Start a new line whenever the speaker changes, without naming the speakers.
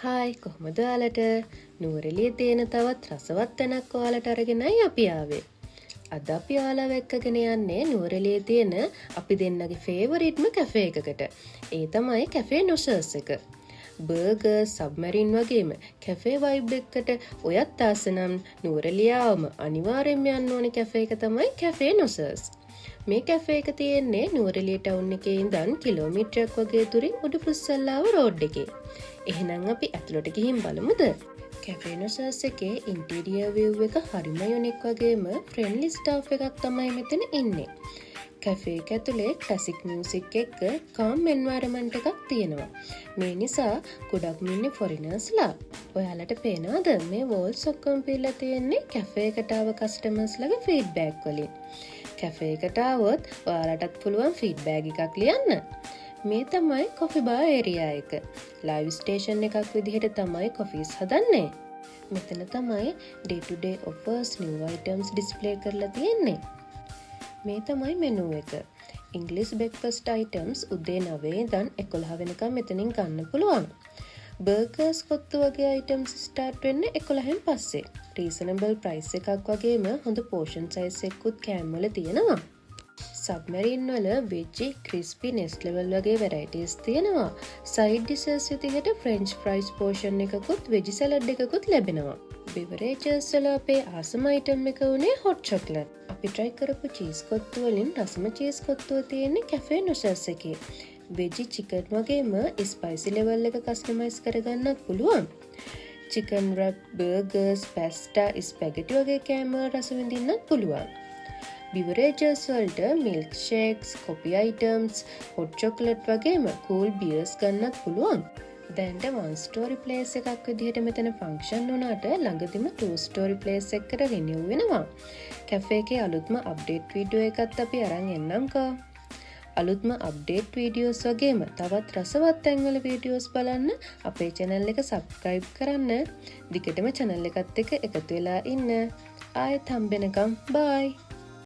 Hi කොහොමද ඔයාලට? නුවරඑළියේ තියෙන තවත් රසවත් තැනක් ඔයාලට අරගෙනයි අපි ආවේ. අද අපි ඔයාලව එක්කගෙන යන්නේ නුවරඑළියේ තියෙන අපි දෙන්නගේ ෆේවරිට්ම කැෆේ එකකට. ඒ තමයි කැෆේ නොසර්ස් එක. බර්ගර්, සබ්මරින් වගේම කැෆේ වයිබ් එකකට ඔයත් ආස නම් නුවරඑළිය ආවම අනිවාර්යෙන්ම යන්න ඕනේ කැෆේ එක තමයි කැෆේ නොසර්ස්. මේ කැෆේ එක තියෙන්නේ නුවරඑළිය ටවුන් එකේ ඉඳන් කිලෝමීටරයක් වගේ දුරින් උඩුපුස්සල්ලාව රෝඩ් එකේ. එහෙනම් අපි ඇතුළට ගිහින් බලමුද? කැෆේ නොසර්ස් එකේ ඉන්ටීරියර් view එක හරිම යුනික් වගේම ෆ්‍රෙන්ඩ්ලි ස්ටාෆ් එකක් තමයි මෙතන ඉන්නේ. කැෆේ එක ඇතුලේ ක්ලාසික් මියුසික් එක්ක කාම් එන්වයරන්මන්ට් එකක් තියෙනවා. මේ නිසා ගොඩක්ම ඉන්නේ ෆොරිනර්ස්ලා. ඔයාලට පේනවද මේ වෝල්ස් ඔක්කොම පිරලා තියෙන්නේ කැෆේ එකට ආව කස්ටමර්ස්ලාගේ ෆීඩ්බැක් වලින්. කැෆේ එකට ආවොත් ඔයාලටත් පුළුවන් ෆීඩ්බැක් එකක් ලියන්න. මේ තමයි කොෆි බාර් ඒරියා එක. ලයිව් ස්ටේෂන් එකක් විදිහට තමයි කොෆීස් හදන්නේ. මෙතන තමයි day to day offers, new items display කරලා තියෙන්නේ. මේ තමයි මෙනු එක. English breakfast items උදේ 9 ඉඳන් 11 වෙනකම් මෙතනින් ගන්න පුළුවන්. බර්ගර්ස් කොත්තු වගේ items start වෙන්නේ 11න් පස්සේ. reasonable price එකක් වගේම හොඳ portion size එකකුත් කෑම් වල තියෙනවා. සබ්මරින් වල වෙජ්ජි, ක්‍රිස්පි, නෙස්ට් ලෙවල් වගේ වැරයිටිස් තියෙනවා. සයිඩ් ඩිෂස් විදිහට ෆ්‍රෙන්ච් ෆ්‍රයිස් පෝෂන් එකකුත් වෙජි සලාඩ් එකකුත් ලැබෙනවා. බෙවරේජස් වල අපේ ආසම අයිටම් එක උනේ හොට් චොක්ලට්. අපි try කරපු චීස් කොත්තු වලින් රසම චීස් කොත්තුව තියෙන්නේ කැෆේ නොසර්ස් එකේ. වෙජි චිකන් වගේම ස්පයිසි ලෙවල් එක කස්ටමයිස් කරගන්නත් පුළුවන්. Chicken wrap, burgers, pasta, spaghetti වගේ කෑම රස විඳින්නත් පුළුවන්. බිවරේජස් වලට milk shakes, coffee items, hot chocolate වගේම කූල් බියර්ස් ගන්නත් පුළුවන්. දැන්ට 1 ස්ටෝරි ප්ලේස් එකක් විදිහට මෙතන ෆන්ක්ෂන් වුණාට ළඟදිම 2 ස්ටෝරි ප්ලේස් එකකට රිනිව් වෙනවා. කැෆේ එකේ අලුත්ම අප්ඩේට් වීඩියෝ එකත් අපි අරන් එන්නම්කෝ. අලුත්ම අප්ඩේට් වීඩියෝස් වගේම තවත් රසවත් තැන්වල වීඩියෝස් බලන්න අපේ channel එක subscribe කරන්න. දිගටම channel එකත් එක්ක එකතු වෙලා ඉන්න. ආයෙත් හම්බෙනකම් bye.